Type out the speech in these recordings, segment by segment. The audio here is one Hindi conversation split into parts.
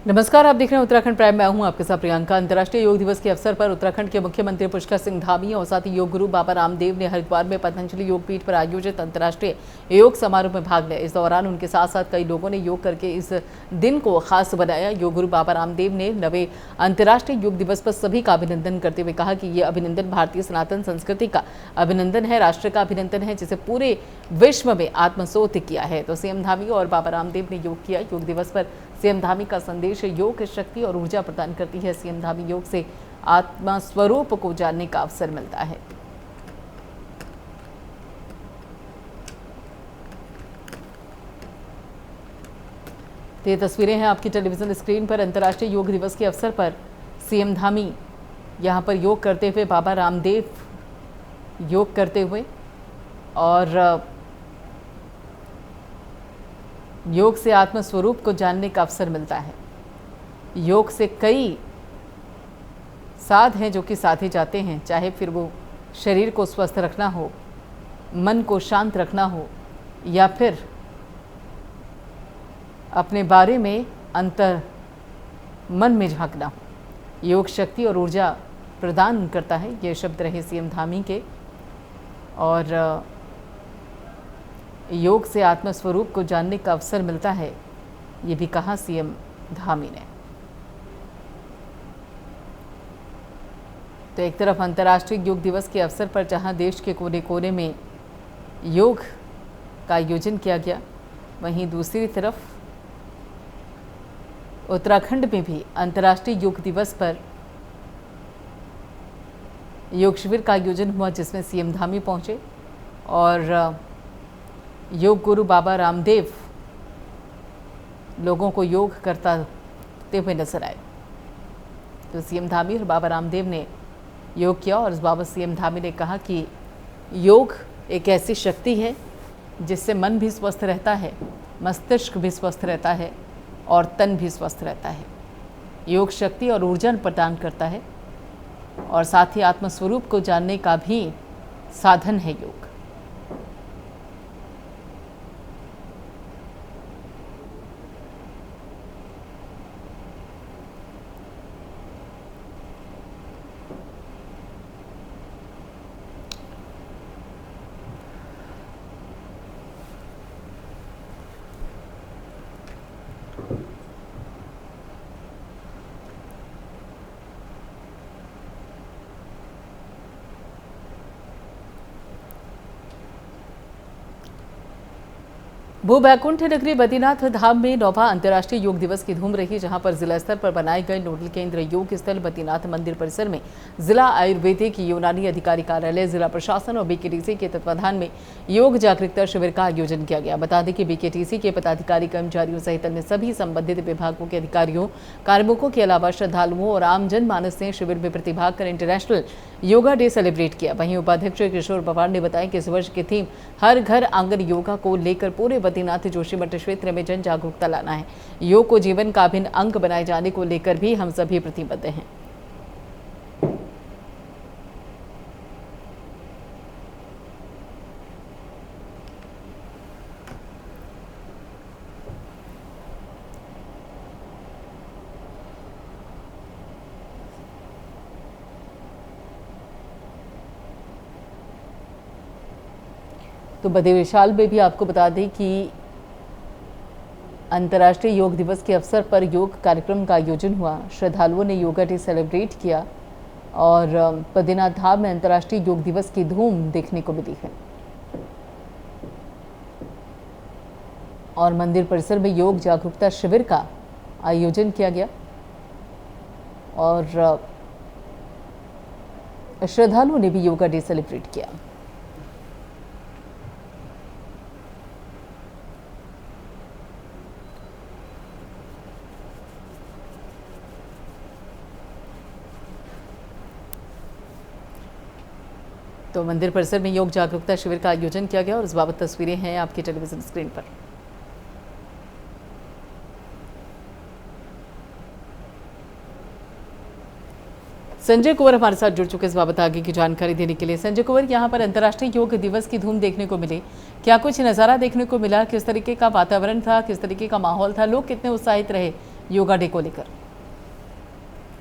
नमस्कार, आप देख रहे हैं उत्तराखंड प्राइम। मैं हूं आपके साथ प्रियंका। अंतर्राष्ट्रीय योग दिवस के अवसर पर उत्तराखंड के मुख्यमंत्री पुष्कर सिंह धामी और साथ ही योग गुरु बाबा रामदेव ने हरिद्वार में पतंजलि योग पीठ पर आयोजित अंतर्राष्ट्रीय योग समारोह में भाग लिया। इस दौरान उनके साथ साथ कई लोगों ने योग करके इस दिन को खास बनाया। योग गुरु बाबा रामदेव ने नवे अंतर्राष्ट्रीय योग दिवस पर सभी का अभिनंदन करते हुए कहा कि ये अभिनंदन भारतीय सनातन संस्कृति का अभिनंदन है, राष्ट्र का अभिनंदन है, जिसे पूरे विश्व में आत्मसात किया है। तो सीएम धामी और बाबा रामदेव ने योग किया। योग दिवस पर सीएम धामी का संदेश योग शक्ति और ऊर्जा प्रदान करती है। सीएम धामी योग से आत्मा स्वरूप को जानने का अवसर मिलता है। तो ये तस्वीरें हैं आपकी टेलीविजन स्क्रीन पर। अंतर्राष्ट्रीय योग दिवस के अवसर पर सीएम धामी यहां पर योग करते हुए, बाबा रामदेव योग करते हुए और योग से आत्म स्वरूप को जानने का अवसर मिलता है। योग से कई साध हैं जो कि साधे जाते हैं, चाहे फिर वो शरीर को स्वस्थ रखना हो, मन को शांत रखना हो, या फिर अपने बारे में अंतर मन में झांकना हो। योग शक्ति और ऊर्जा प्रदान करता है। ये शब्द रहे सीएम धामी के। और योग से आत्मस्वरूप को जानने का अवसर मिलता है, ये भी कहा सीएम धामी ने। तो एक तरफ अंतर्राष्ट्रीय योग दिवस के अवसर पर जहां देश के कोने कोने में योग का आयोजन किया गया, वहीं दूसरी तरफ उत्तराखंड में भी अंतर्राष्ट्रीय योग दिवस पर योग शिविर का आयोजन हुआ, जिसमें सीएम धामी पहुंचे और योग गुरु बाबा रामदेव लोगों को योग करते हुए नजर आए। तो सीएम धामी और बाबा रामदेव ने योग किया और इस बाबत सीएम धामी ने कहा कि योग एक ऐसी शक्ति है जिससे मन भी स्वस्थ रहता है, मस्तिष्क भी स्वस्थ रहता है और तन भी स्वस्थ रहता है। योग शक्ति और ऊर्जा प्रदान करता है और साथ ही आत्मस्वरूप को जानने का भी साधन है योग। भू बैकुंठ नगरी बद्रीनाथ धाम में 9वां अंतर्राष्ट्रीय योग दिवस की धूम रही, जहां पर जिला स्तर पर बनाए गए नोडल केंद्र योग स्थल बद्रीनाथ मंदिर परिसर में जिला आयुर्वेदिक यूनानी अधिकारी कार्यालय, जिला प्रशासन और बीकेटीसी के तत्वाधान में योग जागरूकता शिविर का आयोजन किया गया। बता दें कि बीकेटीसी के पदाधिकारी, कर्मचारियों सहित अन्य सभी संबंधित विभागों के अधिकारियों, कार्मिकों के अलावा श्रद्धालुओं और आम जनमानस ने शिविर में प्रतिभाग कर इंटरनेशनल योगा डे सेलिब्रेट किया। वहीं उपाध्यक्ष किशोर पवार ने बताया कि इस वर्ष की थीम हर घर आंगन योगा को लेकर पूरे बद्रीनाथ जोशीमठ क्षेत्र में जन जागरूकता लाना है। योग को जीवन का अभिन्न अंग बनाए जाने को लेकर भी हम सभी प्रतिबद्ध हैं। तो बड़े विशाल में भी आपको बता दें कि अंतर्राष्ट्रीय योग दिवस के अवसर पर योग कार्यक्रम का आयोजन हुआ। श्रद्धालुओं ने योगा डे सेलिब्रेट किया और बद्रीनाथ धाम में अंतर्राष्ट्रीय योग दिवस की धूम देखने को मिली है। और मंदिर परिसर में योग जागरूकता शिविर का आयोजन किया गया और श्रद्धालुओं ने भी योगा डे सेलिब्रेट किया। तो मंदिर परिसर में योग जागरूकता शिविर का आयोजन किया गया और इस बाबत तस्वीरें हैं आपकी टेलीविजन स्क्रीन पर। संजय कुंवर हमारे साथ जुड़ चुके इस बाबत आगे की जानकारी देने के लिए। संजय कुंवर, यहाँ पर अंतर्राष्ट्रीय योग दिवस की धूम देखने को मिली, क्या कुछ नज़ारा देखने को मिला? किस तरीके का वातावरण था, किस तरीके का माहौल था, लोग कितने उत्साहित रहे योगा डे को लेकर?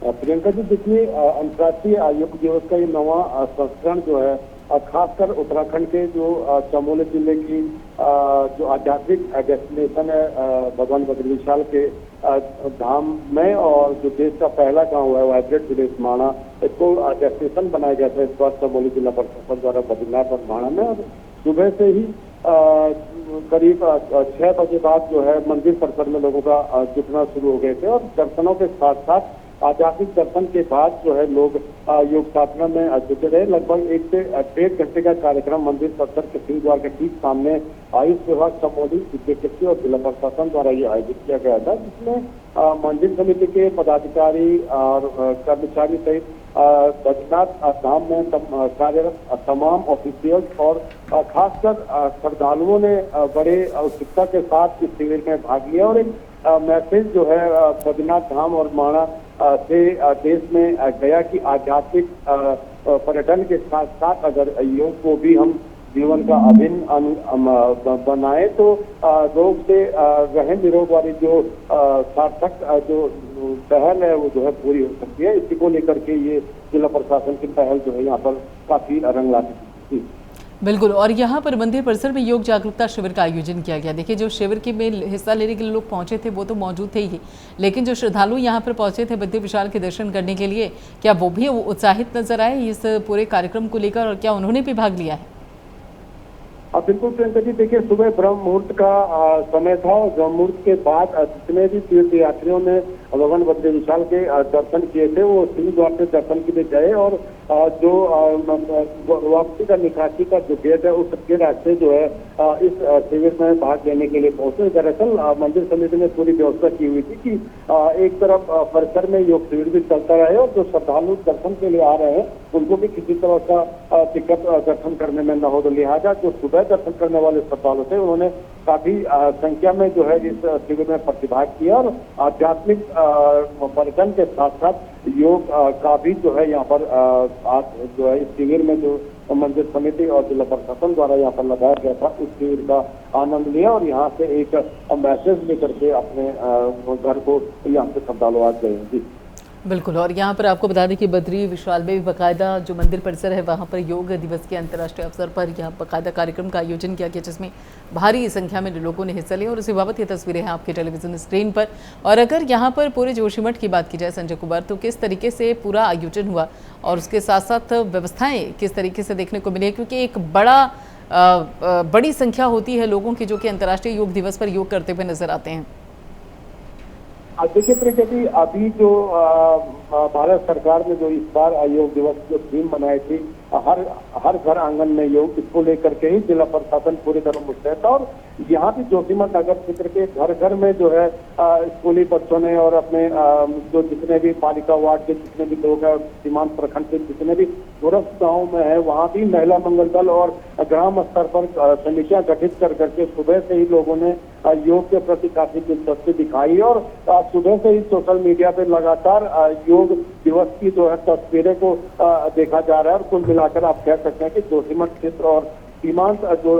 प्रियंका जी, देखिए, अंतर्राष्ट्रीय योग दिवस का ये नवा संस्करण जो है, खासकर उत्तराखंड के जो चमोली जिले की जो आध्यात्मिक डेस्टिनेशन है, भगवान बद्री विशाल के धाम में, और जो देश का पहला गांव है वाइब्रेट विलेज माणा, इसको डेस्टिनेशन बनाया गया था इस बार चमोली जिला प्रशासन द्वारा बद्रीनाथ और माणा में। और सुबह से ही करीब 6 बजे बाद जो है मंदिर परिसर में लोगों का जुटना शुरू हो गए थे, और दर्शनों के साथ साथ आध्यात्मिक दर्शन के बाद जो है लोग योग साधना में जुटे रहे। लगभग 1 से 1.5 घंटे का कार्यक्रम मंदिर परिसर के सिंह द्वार के ठीक सामने आयुष विभाग चमोली विद्युत और जिला प्रशासन द्वारा ये आयोजित किया गया था, जिसमें मंदिर समिति के पदाधिकारी और कर्मचारी सहित बद्रीनाथ धाम में कार्यरत तमाम ऑफिशियल्स और खासकर श्रद्धालुओं ने बड़े उत्सुकता के साथ इस शिविर में भाग लिया। और एक मैसेज जो है बद्रीनाथ धाम और माणा से देश में गया कि आध्यात्मिक पर्यटन के साथ साथ अगर योग को भी हम जीवन का अभिन्न बनाए तो रोग से रहे निरोग वाली जो सार्थक जो पहल है वो जो है पूरी हो सकती है। इसी को लेकर के ये जिला प्रशासन की पहल जो है यहाँ पर काफी रंग लाती थी। बिल्कुल, और यहाँ पर मंदिर परिसर में योग जागरूकता शिविर का आयोजन किया गया। देखिए, जो शिविर के में हिस्सा लेने के लिए लोग पहुंचे थे वो तो मौजूद थे ही, लेकिन जो श्रद्धालु यहाँ पर पहुंचे थे बद्री विशाल के दर्शन करने के लिए, क्या वो भी उत्साहित नजर आए इस पूरे कार्यक्रम को लेकर, और क्या उन्होंने भी भाग लिया है? बिल्कुल प्रियंका जी, देखिए, सुबह ब्रह्म मुहूर्त का समय था, और ब्रह्म मुहूर्त के बाद जितने भी तीर्थ यात्रियों ने भगवान बद्री विशाल के दर्शन किए थे वो सिंह द्वार से दर्शन के लिए गए, और जो वापसी का निकासी का जो गेट है उस सबके रास्ते जो है इस शिविर में भाग लेने के लिए पहुंचे। दरअसल मंदिर समिति ने पूरी व्यवस्था की हुई थी कि एक तरफ परिसर में योग शिविर भी चलता रहे, और जो श्रद्धालु दर्शन के लिए आ रहे हैं उनको भी किसी तरह का दिक्कत दर्शन करने में न हो, तो लिहाजा जो सुबह दर्शन करने वाले श्रद्धालु थे उन्होंने काफी संख्या में जो है इस शिविर में प्रतिभाग किया, और आध्यात्मिक पर्यटन के साथ साथ योग का भी जो है यहाँ पर आज जो है इस शिविर में जो मंदिर समिति और जिला प्रशासन द्वारा यहाँ पर लगाया गया था उस शिविर का आनंद लिया, और यहाँ से एक मैसेज लेकर के अपने घर को यहाँ से श्रद्धालु आज गए। जी बिल्कुल, और यहाँ पर आपको बता दें कि बद्री विशाल में भी बाकायदा जो मंदिर परिसर है वहाँ पर योग दिवस के अंतर्राष्ट्रीय अवसर पर यहाँ बाकायदा कार्यक्रम का आयोजन किया गया, जिसमें भारी संख्या में लोगों ने हिस्सा लिया, और उसी बाबत ये तस्वीरें हैं आपके टेलीविजन स्क्रीन पर। और अगर यहाँ पर पूरे जोशीमठ की बात की जाए संजय कुमार, तो किस तरीके से पूरा आयोजन हुआ और उसके साथ साथ व्यवस्थाएं किस तरीके से देखने को मिली, क्योंकि एक बड़ी संख्या होती है लोगों की जो कि अंतर्राष्ट्रीय योग दिवस पर योग करते हुए नजर आते हैं। देखिए प्रियंका जी, अभी जो भारत सरकार ने जो इस बार योग दिवस जो थीम बनाई थी, हर घर आंगन में योग, इसको लेकर के ही जिला प्रशासन पूरी तरह मुस्तैद था, और यहाँ भी जोशीमठ नगर क्षेत्र के घर घर में जो है स्कूली बच्चों ने और अपने जो जितने भी पालिका वार्ड के जितने भी लोग हैं, सीमांत प्रखंड के जितने भी दूरस्थ गाँव में है, वहाँ भी महिला मंगल दल और ग्राम स्तर पर समितियां गठित कर करके सुबह से ही लोगों ने योग के प्रति काफी दिलचस्पी दिखाई, और सुबह से ही सोशल मीडिया पे लगातार योग दिवस की जो है तस्वीरें को देखा जा रहा है। और कुल मिलाकर आप कह सकते हैं कि जोशीमठ क्षेत्र और सीमांत जो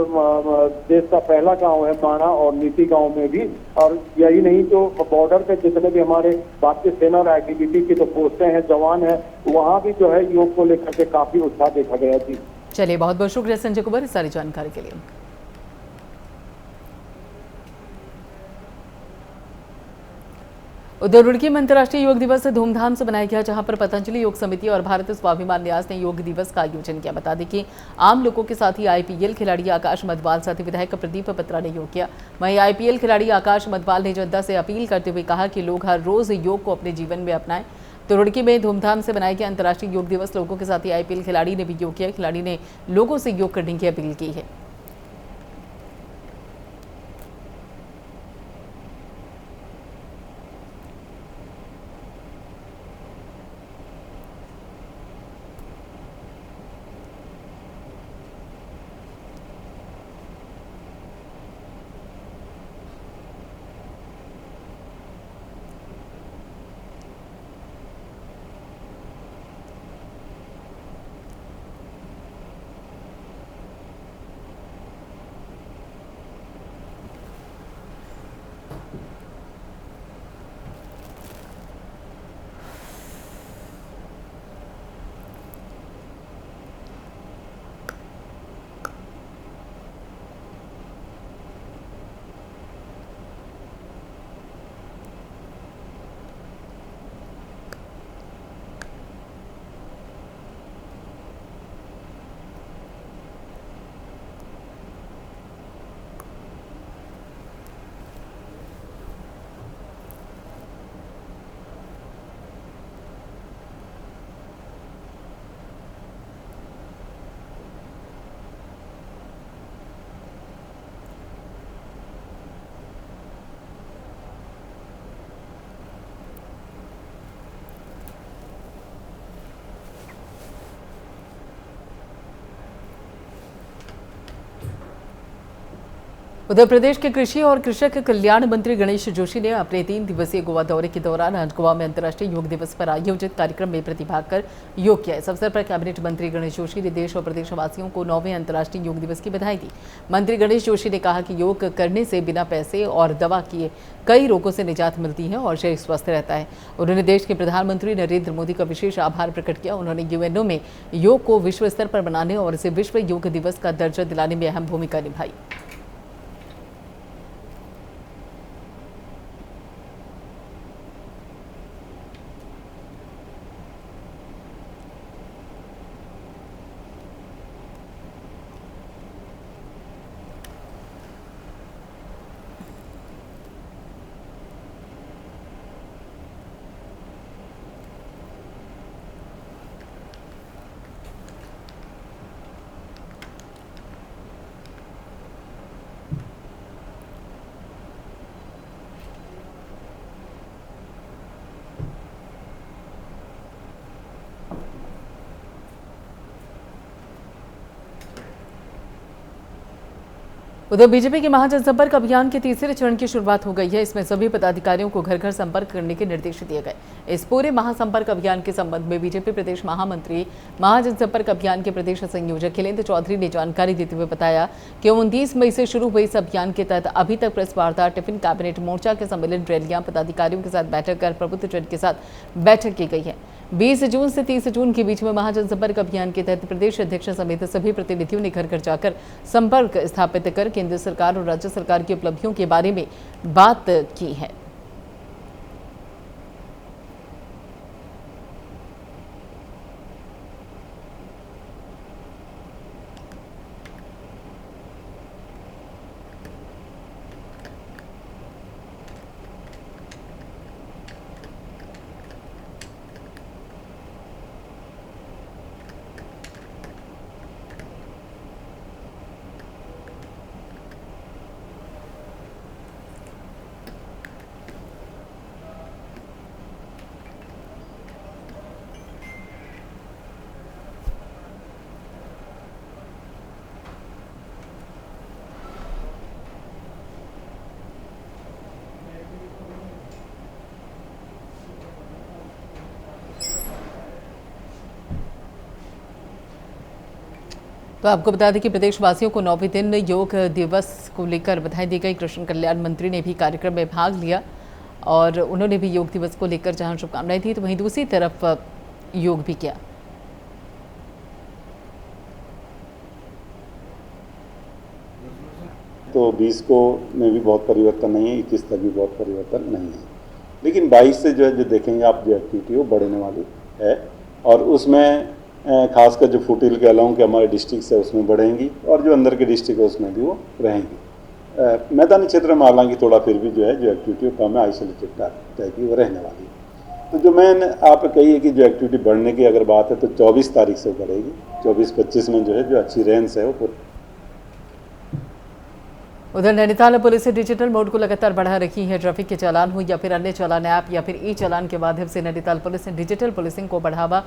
देश का पहला गांव है माणा और नीति गांव में भी, और यही नहीं जो बॉर्डर पे जितने भी हमारे भारतीय सेना और ITBP की जो पोस्टें हैं, जवान हैं, वहाँ भी जो है योग को लेकर के काफी उत्साह देखा गया। जी चलिए, बहुत बहुत शुक्रिया संजय कुमार इस सारी जानकारी के लिए। उधर रुड़की में अंतर्राष्ट्रीय योग दिवस धूमधाम से मनाया गया, जहां पर पतंजलि योग समिति और भारत स्वाभिमान न्यास ने योग दिवस का आयोजन किया। बता दें कि आम लोगों के साथ ही IPL खिलाड़ी आकाश मधवाल साथ ही विधायक प्रदीप बत्रा ने योग किया। वहीं IPL खिलाड़ी आकाश मधवाल ने जनता से अपील करते हुए कहा कि लोग हर रोज योग को अपने जीवन में अपनाएं। तो रुड़की में धूमधाम से मनाया गया अंतर्राष्ट्रीय योग दिवस, लोगों के साथ ही IPL खिलाड़ी ने भी योग किया। खिलाड़ी ने लोगों से योग करने की अपील की है। उधर प्रदेश के कृषि और कृषक कल्याण मंत्री गणेश जोशी ने अपने 3 दिवसीय गोवा दौरे के दौरान आज गोवा में अंतर्राष्ट्रीय योग दिवस पर आयोजित कार्यक्रम में प्रतिभाग कर योग किया। इस अवसर पर कैबिनेट मंत्री गणेश जोशी ने देश और प्रदेशवासियों को 9वें अंतर्राष्ट्रीय योग दिवस की बधाई दी। मंत्री गणेश जोशी ने कहा कि योग करने से बिना पैसे और दवा किए कई रोगों से निजात मिलती है और शरीर स्वस्थ रहता है। उन्होंने देश के प्रधानमंत्री नरेंद्र मोदी का विशेष आभार प्रकट किया। उन्होंने यूएनओ में योग को विश्व स्तर पर बनाने और इसे विश्व योग दिवस का दर्जा दिलाने में अहम भूमिका निभाई। उधर बीजेपी के महाजनसंपर्क अभियान के तीसरे चरण की शुरुआत हो गई है। इसमें सभी पदाधिकारियों को घर घर संपर्क करने के निर्देश दिए गए। इस पूरे महासंपर्क अभियान के संबंध में बीजेपी प्रदेश महामंत्री महाजनसंपर्क अभियान के प्रदेश संयोजक खिलेंद्र चौधरी ने जानकारी देते हुए बताया कि 29 मई से शुरू हुए इस अभियान के तहत अभी तक प्रेस वार्ता, टिफिन, कैबिनेट, मोर्चा के सम्मेलन, रैलियां, पदाधिकारियों के साथ बैठक कर प्रबुद्धजन के साथ बैठक की गई है। 20 जून से 30 जून के बीच में महाजनसंपर्क अभियान के तहत प्रदेश अध्यक्ष समेत सभी प्रतिनिधियों ने घर घर जाकर संपर्क स्थापित कर केंद्र सरकार और राज्य सरकार की उपलब्धियों के बारे में बात की है। तो आपको बता दें कि प्रदेशवासियों को 9वें दिन योग दिवस को लेकर बधाई दी गई। कृषि कल्याण मंत्री ने भी कार्यक्रम में भाग लिया और उन्होंने भी योग दिवस को लेकर जहां शुभकामनाएं दी, तो वहीं दूसरी तरफ योग भी किया। तो 20 को में भी बहुत परिवर्तन नहीं है, 21 तक भी बहुत परिवर्तन नहीं है, लेकिन 22 से जो देखेंगे आप, जो एक्टिविटी वो बढ़ने वाली है और उसमें खासकर जो फुटिल के अलावा के हमारे डिस्ट्रिक्ट है उसमें बढ़ेंगी और जो अंदर के डिस्ट्रिक्ट है उसमें भी वो रहेंगी। मैदानी क्षेत्र में हालांकि थोड़ा फिर भी जो है जो एक्टिविटी कम है, आइसोलेटेड टाइप की वो रहने वाली है। तो जो मैंने आप कही है कि जो एक्टिविटी बढ़ने की अगर बात है तो 24 तारीख से बढ़ेगी। 24-25 में जो है जो अच्छी रेंज है वो। उधर नैनीताल पुलिस डिजिटल मोड को लगातार बढ़ा रखी है। ट्रैफिक के चालान हो या फिर अन्य चालान ऐप या फिर ई चालान के माध्यम से नैनीताल पुलिस ने डिजिटल पुलिसिंग को बढ़ावा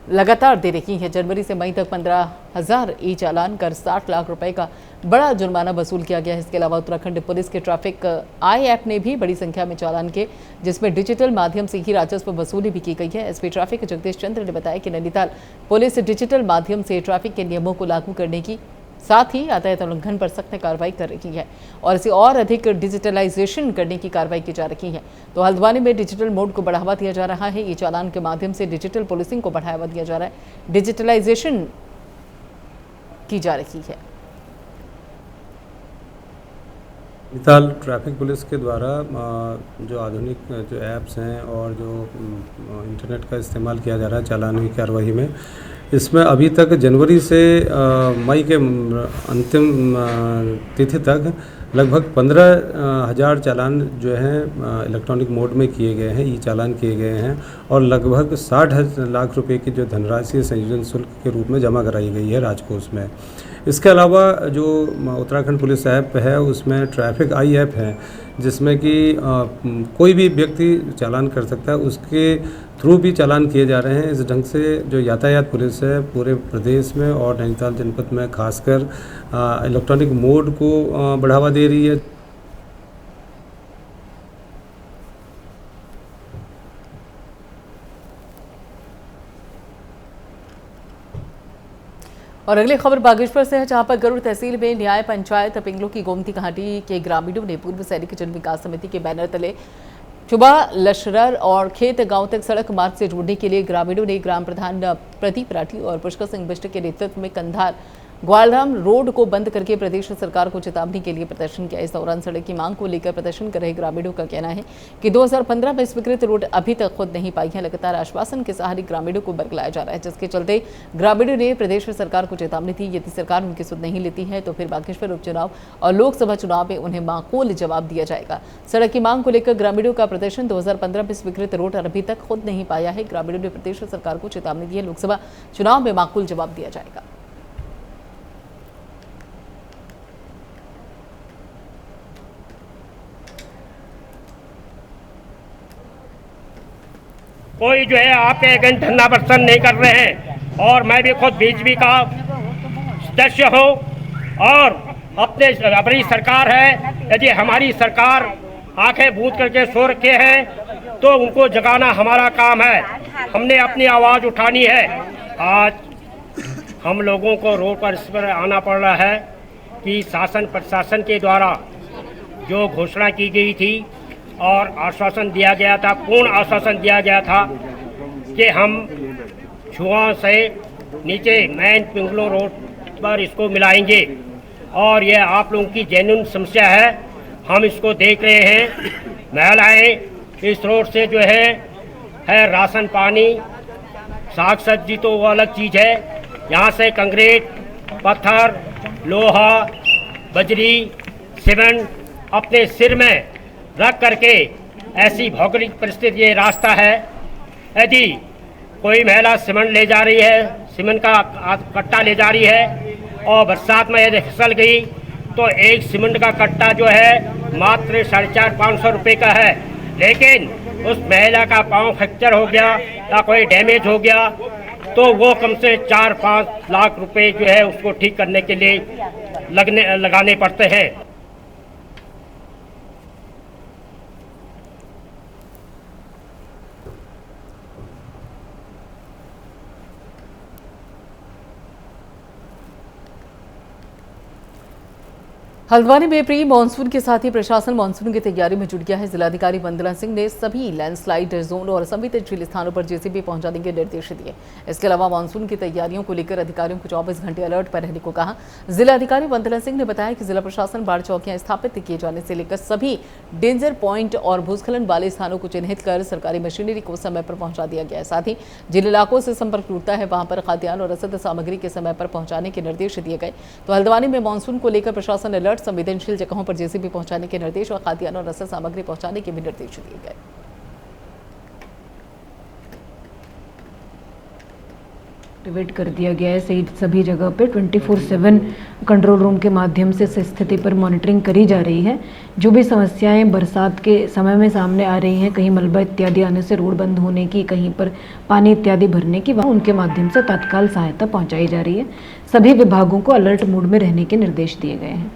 लगातार दे रही है। जनवरी से मई तक 15,000 ई चालान कर 60 लाख रुपए का बड़ा जुर्माना वसूल किया गया है। इसके अलावा उत्तराखंड पुलिस के ट्रैफिक आई ऐप ने भी बड़ी संख्या में चालान किए, जिसमें डिजिटल माध्यम से ही राजस्व वसूली भी की गई है। एसपी ट्रैफिक जगदीश चंद्र ने बताया कि नैनीताल पुलिस डिजिटल माध्यम से ट्रैफिक के नियमों को लागू करने की साथ ही यातायात उल्लंघन पर सख्त कार्रवाई कर रही है और इसे और अधिक डिजिटलाइजेशन करने की कार्रवाई की जा रही है। तो हल्द्वानी में डिजिटल मोड को बढ़ावा दिया जा रहा है। ई चालान के माध्यम से डिजिटल पुलिसिंग को बढ़ावा दिया जा रहा है, डिजिटलाइजेशन की जा रही है। नैनीताल ट्रैफिक पुलिस के द्वारा जो आधुनिक जो ऐप्स हैं और जो इंटरनेट का इस्तेमाल किया जा रहा है चालान की कार्रवाई में, इसमें अभी तक जनवरी से मई के अंतिम तिथि तक लगभग 15,000 चालान जो हैं इलेक्ट्रॉनिक मोड में किए गए हैं, ई चालान किए गए हैं और लगभग 60 लाख रुपए की जो धनराशि संयोजन शुल्क के रूप में जमा कराई गई है राजकोष में। इसके अलावा जो उत्तराखंड पुलिस ऐप है उसमें ट्रैफिक आई ऐप है, जिसमें कि कोई भी व्यक्ति चालान कर सकता है, उसके थ्रू भी चालान किए जा रहे हैं। इस ढंग से जो यातायात पुलिस है पूरे प्रदेश में और नैनीताल जनपद में खासकर इलेक्ट्रॉनिक मोड को बढ़ावा दे रही है। और अगली खबर बागेश्वर से है, जहां पर गरुड़ तहसील में न्याय पंचायत पिंगलों की गोमती घाटी के ग्रामीणों ने पूर्व सैनिक जन विकास समिति के बैनर तले चुबा लशरर और खेत गांव तक सड़क मार्ग से जोड़ने के लिए ग्रामीणों ने ग्राम प्रधान प्रदीप राठी और पुष्कर सिंह बिष्ट के नेतृत्व में कंधार ग्वालराम रोड को बंद करके प्रदेश सरकार को चेतावनी के लिए प्रदर्शन किया। इस दौरान सड़क की मांग को लेकर प्रदर्शन कर रहे ग्रामीणों का कहना है कि 2015 में स्वीकृत रोड अभी तक खुद नहीं पाई है। लगातार आश्वासन के सहारे ग्रामीणों को बरगलाया जा रहा है, जिसके चलते ग्रामीणों ने प्रदेश सरकार को चेतावनी दी। यदि सरकार उनकी सुध नहीं लेती है तो फिर बागेश्वर उपचुनाव और लोकसभा चुनाव में उन्हें माकूल जवाब दिया जाएगा। सड़क की मांग को लेकर ग्रामीणों का प्रदर्शन 2015 में स्वीकृत रोड अभी तक खुद नहीं पाया है। ग्रामीणों ने प्रदेश सरकार को चेतावनी दी है, लोकसभा चुनाव में माकूल जवाब दिया जाएगा। कोई जो है आपके अगेंस्ट धरना प्रदर्शन नहीं कर रहे हैं और मैं भी खुद बीजेपी का सदस्य हूँ और अपनी सरकार है। यदि हमारी सरकार आंखें बूंद करके सो रखे हैं तो उनको जगाना हमारा काम है। हमने अपनी आवाज़ उठानी है। आज हम लोगों को रोड पर इस पर आना पड़ रहा है कि शासन प्रशासन के द्वारा जो घोषणा की गई थी और आश्वासन दिया गया था, पूर्ण आश्वासन दिया गया था कि हम छुआ से नीचे मेन पिंगलो रोड पर इसको मिलाएंगे और यह आप लोगों की जेन्युइन समस्या है। हम इसको देख रहे हैं। महिलाएं इस रोड से जो है राशन पानी साग सब्जी तो वो अलग चीज़ है। यहाँ से कंक्रीट पत्थर लोहा बजरी सीमेंट अपने सिर में रख करके ऐसी भौगोलिक परिस्थिति ये रास्ता है। यदि कोई महिला सीमेंट ले जा रही है, सीमेंट का कट्टा ले जा रही है और बरसात में यदि फिसल गई तो एक सीमेंट का कट्टा जो है मात्र 450-500 रुपये का है। लेकिन उस महिला का पाँव फ्रैक्चर हो गया या कोई डैमेज हो गया तो वो कम से 4-5 लाख रुपए जो है उसको ठीक करने के लिए लगाने पड़ते हैं। हल्द्वानी में प्री मानसून के साथ ही प्रशासन मानसून की तैयारी में जुट गया है। जिलाधिकारी वंदना सिंह ने सभी लैंडस्लाइड जोन और संवेदनशील स्थानों पर जेसीबी पहुंचाने के निर्देश दिए। इसके अलावा मानसून की तैयारियों को लेकर अधिकारियों को 24 घंटे अलर्ट पर रहने को कहा। जिलाधिकारी वंदना सिंह ने बताया कि जिला प्रशासन बाढ़ चौकियां स्थापित किए जाने से लेकर सभी डेंजर पॉइंट और भूस्खलन वाले स्थानों को चिन्हित कर सरकारी मशीनरी को समय पर पहुंचा दिया गया है। साथ ही जिन इलाकों से संपर्क टूटता है वहां पर खाद्यान्न और रसद सामग्री के समय पर पहुंचाने के निर्देश दिए गए। तो हल्द्वानी में मानसून को लेकर प्रशासन अलर्ट, संवेदनशील जगहों पर जेसीबी पहुंचाने के निर्देश और खाद्यान्न और रसद सामग्री पहुंचाने के भी निर्देश दिए गए। एक्टिवेट कर दिया गया है। सभी जगह पे 24/7 कंट्रोल रूम के माध्यम से स्थिति पर मॉनिटरिंग करी जा रही है। जो भी समस्याएं बरसात के समय में सामने आ रही हैं, कहीं मलबा इत्यादि आने से रोड बंद होने की, कहीं पर पानी इत्यादि भरने की, वहाँ उनके माध्यम से तत्काल सहायता पहुंचाई जा रही है। सभी विभागों को अलर्ट मोड में रहने के निर्देश दिए गए हैं।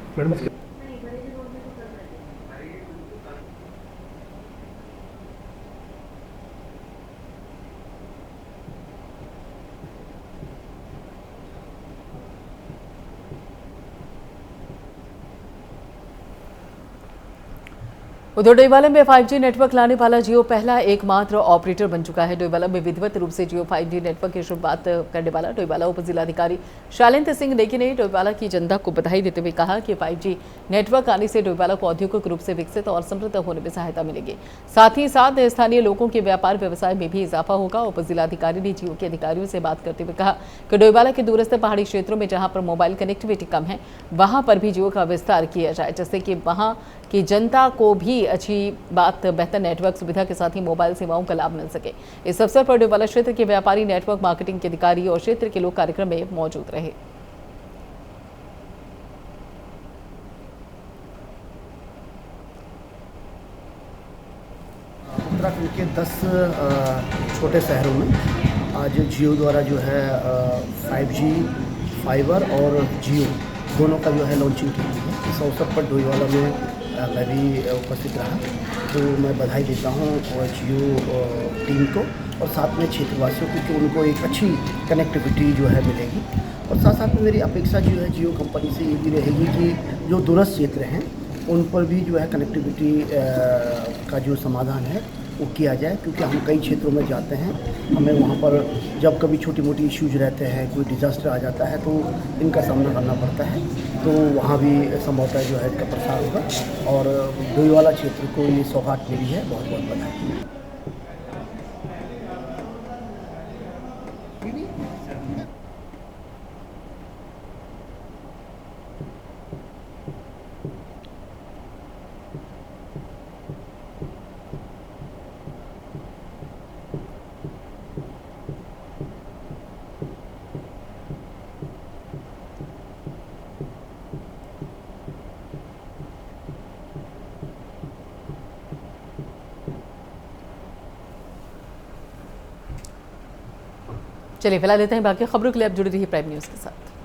उधर डोईवाला में 5G नेटवर्क लाने वाला जियो पहला एकमात्र ऑपरेटर बन चुका है। डोईवाला में विधिवत रूप से जियो 5G नेटवर्क की शुरुआत करने वाला डोईवाला उप जिलाधिकारी शैलेंद्र सिंह नेगी ने डोईवाला की जनता को बधाई देते हुए कहा कि 5G नेटवर्क आने से डोईवाला को औद्योगिक रूप से विकसित और समृद्ध होने में सहायता मिलेगी। साथ ही साथ स्थानीय लोगों के व्यापार व्यवसाय में भी इजाफा होगा। उप जिलाधिकारी ने जियो के अधिकारियों से बात करते हुए कहा कि डोईवाला के दूरस्थ पहाड़ी क्षेत्रों में जहां पर मोबाइल कनेक्टिविटी कम है वहां पर भी जियो का विस्तार किया जाए, जिससे कि वहां की जनता को भी अच्छी बात बेहतर नेटवर्क सुविधा के साथ ही मोबाइल सेवाओं का लाभ मिल सके। इस अवसर पर डोईवाला क्षेत्र के व्यापारी, नेटवर्क मार्केटिंग के अधिकारी और क्षेत्र के लोग कार्यक्रम में मौजूद रहे। 10 छोटे शहरों में आज जियो द्वारा जो है 5G फाइबर और जियो दोनों का जो है लॉन्चिंग की गई है। इस अवसर पर डोईवाला में मैं भी उपस्थित रहा, तो मैं बधाई देता हूँ और जियो टीम को और साथ में क्षेत्रवासियों को कि उनको एक अच्छी कनेक्टिविटी जो है मिलेगी। और साथ साथ में मेरी अपेक्षा जो है जियो कंपनी से ये भी रहेगी कि जो दूरस्थ क्षेत्र हैं उन पर भी जो है कनेक्टिविटी का जो समाधान है वो किया जाए, क्योंकि हम कई क्षेत्रों में जाते हैं, हमें वहाँ पर जब कभी छोटी मोटी इश्यूज रहते हैं, कोई डिज़ास्टर आ जाता है तो इनका सामना करना पड़ता है, तो वहाँ भी संभवतः जो है इसका प्रसार होगा। और डोईवाला क्षेत्र को ये सौगात मिली है, बहुत बहुत बधाई। चलिए फिलहाल लेते हैं, बाकी खबरों के लिए आप जुड़े रहिए प्राइम न्यूज़ के साथ।